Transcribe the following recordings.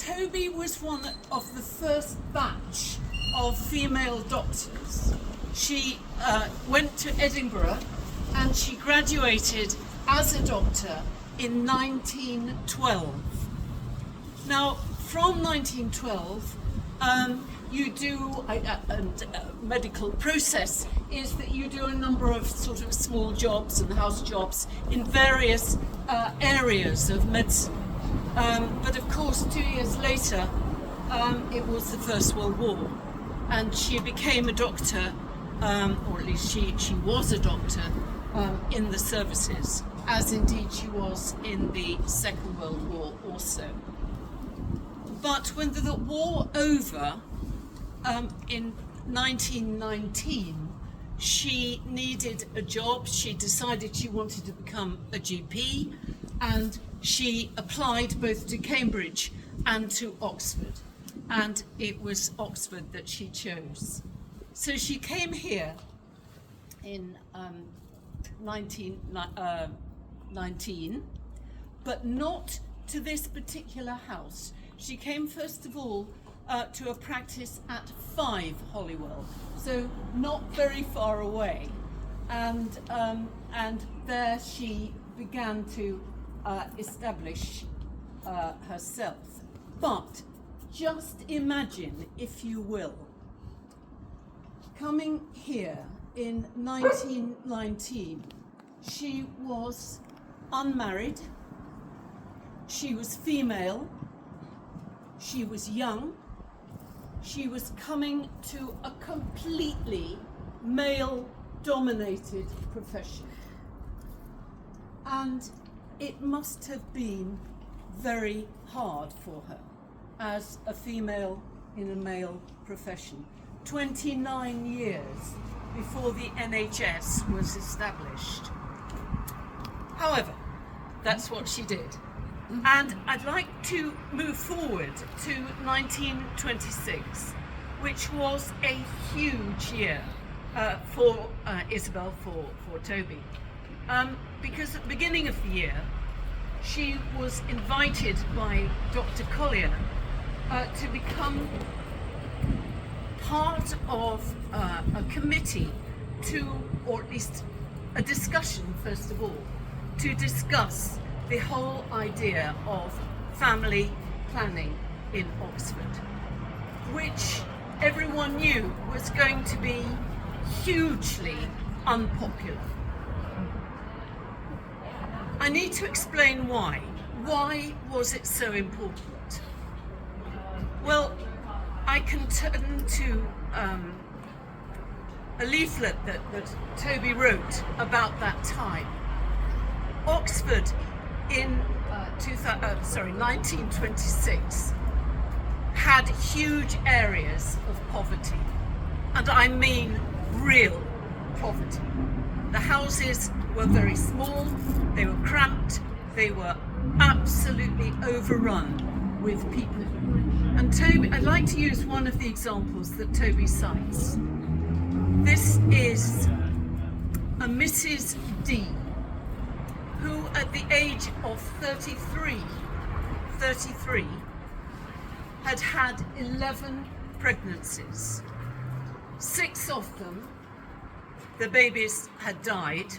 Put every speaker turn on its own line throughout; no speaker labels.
Toby was one of the first batch of female doctors. She went to Edinburgh and she graduated as a doctor in 1912. Now, from 1912, you do medical process is that you do a number of sort of small jobs and house jobs in various areas of medicine. But of course, 2 years later, it was the First World War, and she became a doctor, or at least she was a doctor in the services, as indeed she was in the Second World War also. But when the war over, in 1919, she needed a job. She decided she wanted to become a GP, and she applied both to Cambridge and to Oxford, and it was Oxford that she chose. So she came here in 1919, but not to this particular house. She came first of all to a practice at 5 Holywell, so not very far away, and there she began to establish herself. But just imagine, if you will, coming here in 1919, she was unmarried, she was female, she was young, she was coming to a completely male-dominated profession. And it must have been very hard for her as a female in a male profession. 29 years before the NHS was established. However, that's what she did. And I'd like to move forward to 1926, which was a huge year for Isabelle, for Toby. Because at the beginning of the year, she was invited by Dr. Collier to become part of a committee or at least a discussion, first of all, to discuss the whole idea of family planning in Oxford, which everyone knew was going to be hugely unpopular. I need to explain why. Why was it so important? Well, I can turn to a leaflet that Toby wrote about that time. Oxford in 1926 had huge areas of poverty, and I mean real poverty. The houses were very small, they were cramped, they were absolutely overrun with people. And Toby, I'd like to use one of the examples that Toby cites. This is a Mrs. D, who at the age of 33 had had 11 pregnancies. 6 of them, the babies had died.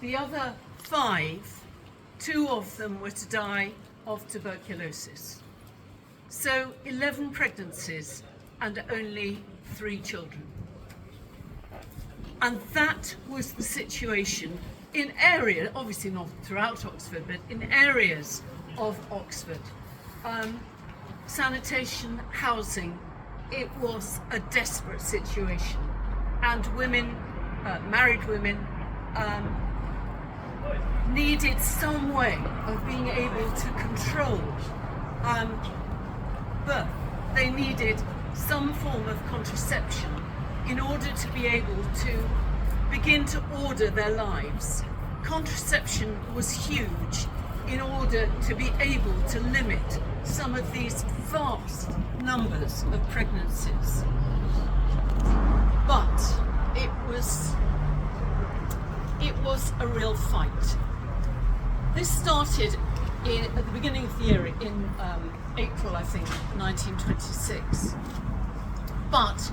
The other 5, 2 of them were to die of tuberculosis. So 11 pregnancies and only 3 children. And that was the situation in areas, obviously not throughout Oxford, but in areas of Oxford. Sanitation, housing, it was a desperate situation. And women, married women, needed some way of being able to control birth. They needed some form of contraception in order to be able to begin to order their lives. Contraception was huge in order to be able to limit some of these vast numbers of pregnancies. But it was a real fight. This started at the beginning of the year, in April, I think, 1926. But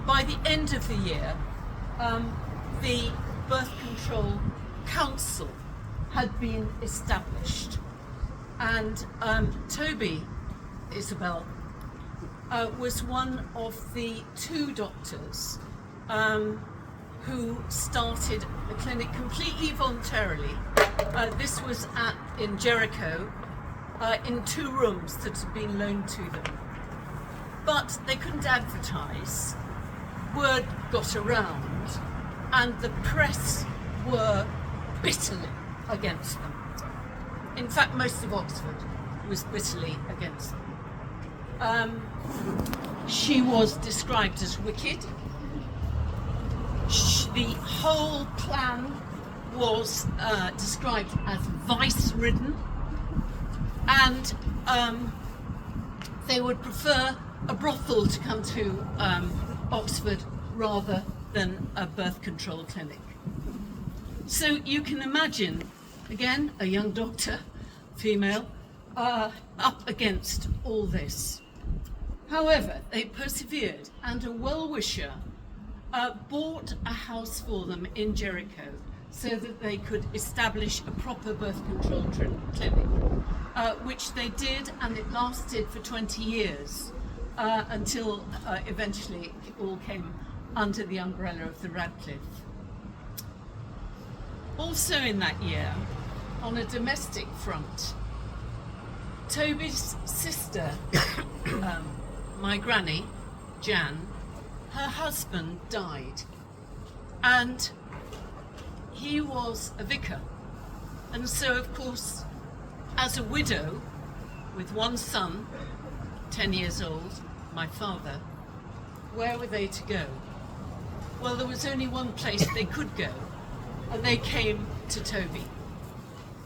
by the end of the year, the Birth Control Council had been established, and Toby Isabelle was one of the 2 doctors who started the clinic completely voluntarily. This was in Jericho, in 2 rooms that had been loaned to them. But they couldn't advertise. Word got around, and the press were bitterly against them. In fact, most of Oxford was bitterly against them. She was described as wicked. The whole plan was described as vice-ridden, and they would prefer a brothel to come to Oxford rather than a birth control clinic. So you can imagine, again, a young doctor, female, up against all this. However, they persevered, and a well-wisher bought a house for them in Jericho so that they could establish a proper birth control clinic, which they did, and it lasted for 20 years until eventually it all came under the umbrella of the Radcliffe. Also in that year, on a domestic front, Toby's sister, my granny, Jan, her husband died, and he was a vicar. And so, of course, as a widow with 1 son, 10 years old, my father, where were they to go? Well, there was only one place they could go, and they came to Toby.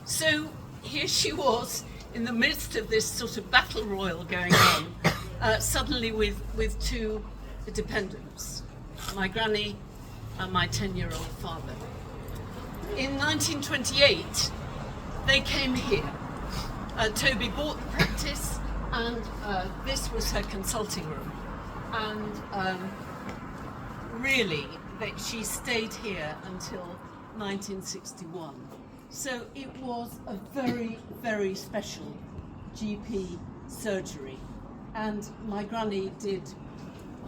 So here she was in the midst of this sort of battle royal going on, suddenly with 2 dependents, my granny and my 10-year-old father. In 1928, they came here. Toby bought the practice, and this was her consulting room. And really, she stayed here until 1961. So it was a very, very special GP surgery, and my granny did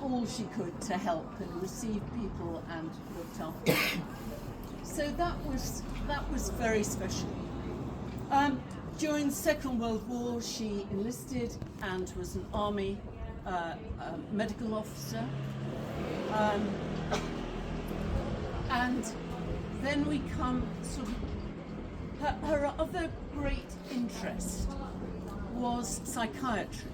all she could to help and receive people and looked after them. So that was very special. During the Second World War, she enlisted and was an army medical officer. And then we come sort of, her other great interest was psychiatry.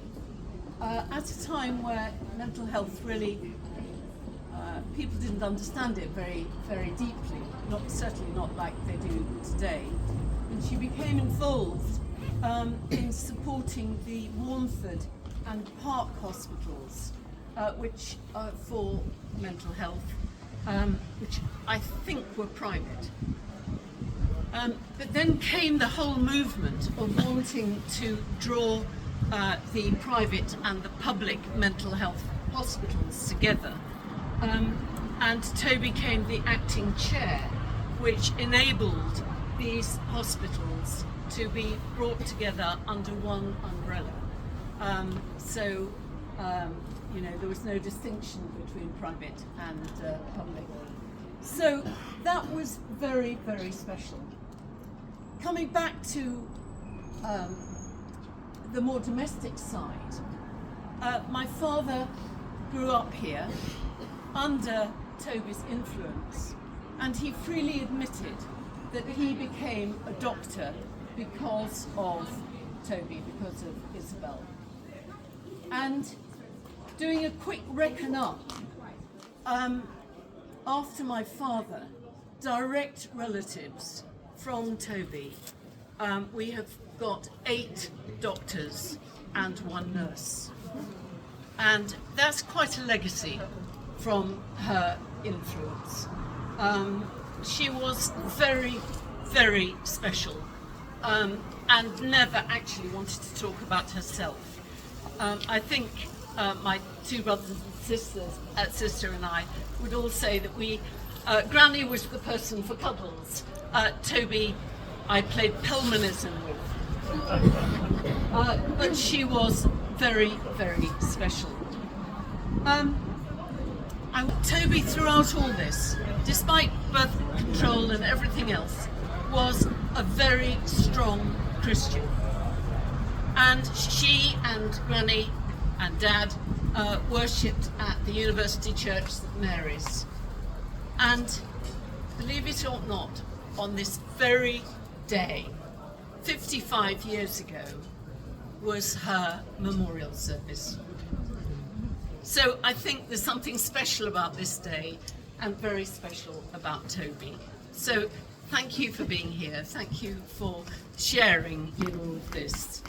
At a time where mental health really, people didn't understand it very, very deeply, certainly not like they do today. And she became involved in supporting the Warnford and Park hospitals, which for mental health, which I think were private. But then came the whole movement of wanting to draw the private and the public mental health hospitals together. And Toby became the acting chair, which enabled these hospitals to be brought together under one umbrella. You know, there was no distinction between private and public. So that was very, very special. Coming back to the more domestic side, my father grew up here under Toby's influence, and he freely admitted that he became a doctor because of Toby, because of Isabelle. And doing a quick reckon up, after my father, direct relatives from Toby, we have got 8 doctors and 1 nurse. And that's quite a legacy from her influence. She was very, very special. and never actually wanted to talk about herself. I think my two brothers and sister and I would all say that Granny was the person for cuddles. Toby, I played Pelmanism with. But she was very, very special. Toby, throughout all this, despite birth control and everything else, was a very strong Christian. And she and Granny and Dad worshipped at the University Church St Mary's. And believe it or not, on this very day, 55 years ago, was her memorial service. So I think there's something special about this day and very special about Toby. So thank you for being here. Thank you for sharing in all of this.